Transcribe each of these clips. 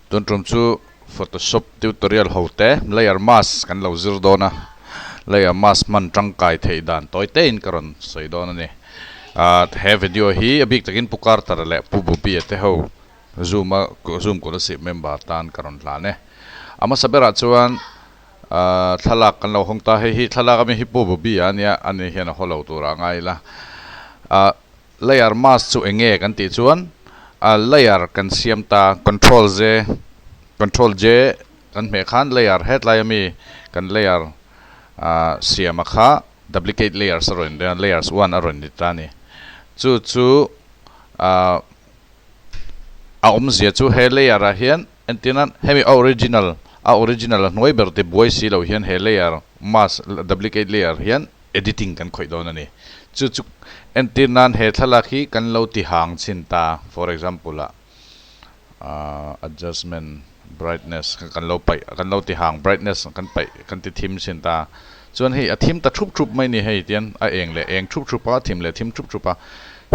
tuần trùm chu Photoshop tutorial hậu tế layer mask kan lo zir do na layer mask man trăng kai thei dan toy te in karon soi do na ne he video hi abik takin pukar tar le pu bu pi te ho zoom ko si member tan karon la ne ama sabera chuan thalak kan lo hong ta hi thalak ami hi pu bu bi ania ani hian a holo tura ngai la layer mask chu enge kan ti chuan layer kan siam ta control j kan me khan layer headline mi kan layer siam kha duplicate layers aron then layers 1 aron ditani chu zia chu he layer a hian antinan hemi original noi ber te boy si lo hian he layer mask duplicate layer hian editing kan khoi don ani chu antinan he thalaki kan lo ti hang chin ta for example adjustment brightness kan lo ti hang brightness kan ti thim sin ta chuan hei a thim ta thup mai ni hei tian a eng thup pa thim le thim thup pa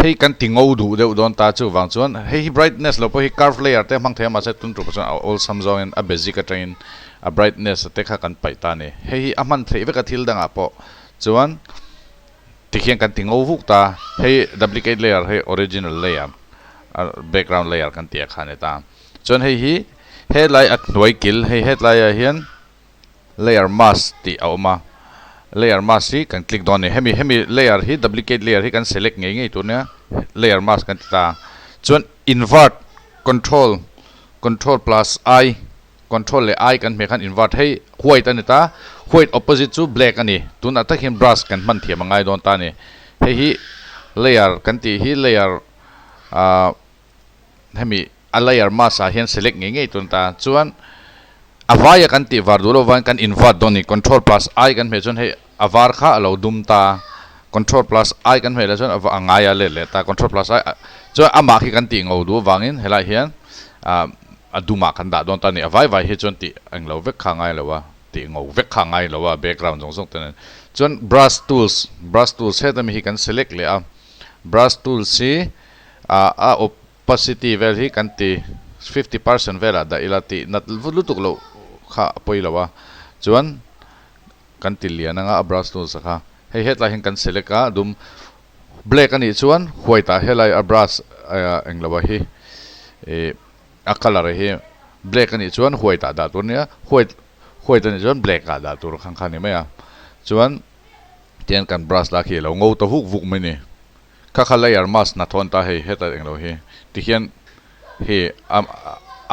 hei kan ti ngau du deuh don ta chu wang chuan hei brightness lo po hi curve layer te mang thema se tun thup chuan all samzong in a basic train a brightness te kha kan pai ta ni hei a man thei veka thil danga po chuan ti khian kan ti ngau vuk ta hei duplicate layer hei original layer background layer kan ti kha ne ta chuan hei hi headline at noi kil hei headline hian layer mask ti auma layer mask hi kan click don ni hemi layer hi duplicate layer hi kan select ngei tu ne layer mask kan ta chuan invert control plus I control le I kan me khan invert hei white ani ta white opposite chu black ani tun ata hian brush kan man thiam ngai don ta ni hei hi layer kan ti hi layer hemi a layer mask a hian select ngei tun ta chuan avaya kan ti var dulo van kan invert doni control plus I kan me chon he avar kha alo dum ta control plus I kan me la chon angaya le ta control plus I cho ama khi kan ti ngau du wangin helai hian aduma kan da don ta ni avai vai he chon ti anglo vek kha ngai lawa ti ngau vek kha ngai lawa background jong song ten chon brush tools he tam hi kan select le a brush tools si opacity value kan ti 50% vela da ilati nat lutuk lo kha poilawa chuan kan tilian nga brush tool sakha hei hetla hin kan select a dum black ani chuan white a helai a brush englawa hi a color hi black ani chuan white a da tur nia white ani chuan black a da tur khang khani mai a chuan tian kan brush la khi lo ngau to huk vuk mai ni kha layer mask na thon ta hei heta englo hi ti hian he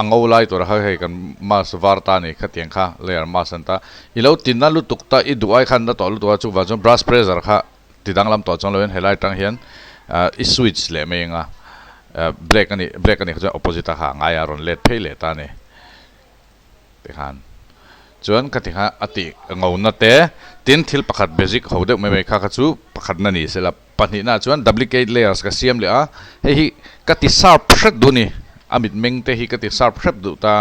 angau lai tor ha he kan mas varta ni khatiang kha layer mas anta ilo tinna lu tukta I duai khan da to lu to chu wa chu brush pressure kha tidang lam to chong loin helai tang hian I switch le menga black ani kha opposite ha ngai aron let phele ta ni te khan chuan khati kha ati ngau na te tin thil pakhat basic hode me kha chu pakhat na ni sela pani na chuan duplicate layers ka siam le a hi kati sharp shred du ni amit meng te hi kati sharp shred du ta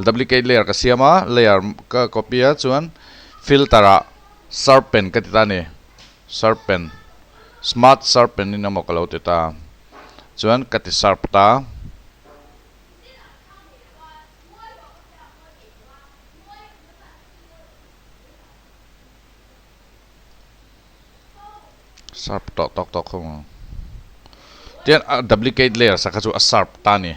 duplicate layer ka siama layer ka copy a chuan filter a sharpen kati ta ni sharpen smart sharpen ni namok lo te ta chuan kati sharp ta sharp tok không tian duplicate layer sakha chu a sharp ta ni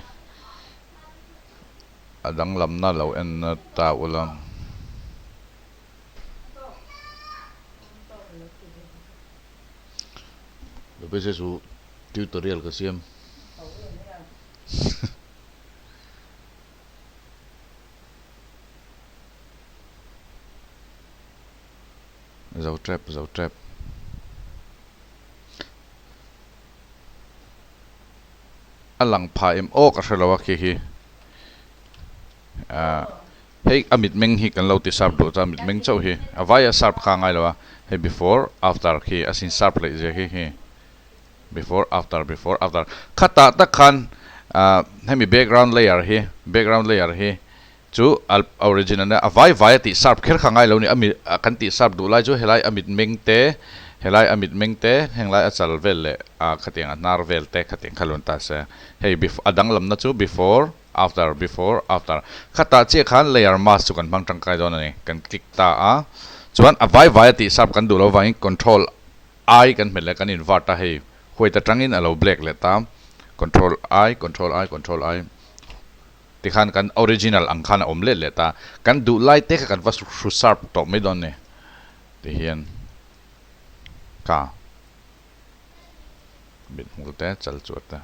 adang lam na lo en ta ulam lo pese su tutorial ka siam zau trap alang pha em o ka hrelowa khi hi hei amit meng hi kan lo ti sharp do cha amit meng chau hi avaya sharp kha ngai lawa he before after khi asin sharp le je hi before after khata ta khan hemi background layer hi chu original na avai ti sharp kher kha ngai lo ni ami kan ti sharp du lai chu helai amit meng te helai amit mengte henglai achal vel le a khating nar vel te khating khalun ta se hei adang lam na chu before after khata che khan layer mask chu kan bang tangkai don ani kan click ta a chuan avai vai ti sap kan du lo vai control I kan mele kan invert ta hei hoi ta tangin alo black le ta control I ti khan kan original ang khan om le ta kan du lai te kan va su sharp to me don ne ti hian ka bin hul te chal chuat ta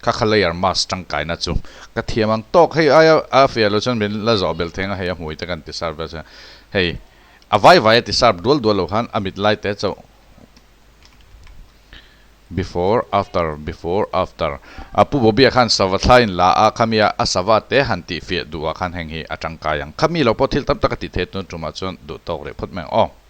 ka khalai ar mas tangkai na chu ka thiamang tok hei a fialo chon bin la zo bel thenga hei a hmui ta kan ti sar ba hei avai vai ti sar dol lo khan amit lai te chau before after apu bobia khan savathain la a khamia asawa te hanti fe duwa khan heng hi atangka yang khami lo pothil tam takati the tu tuma chon du tok re phot meng o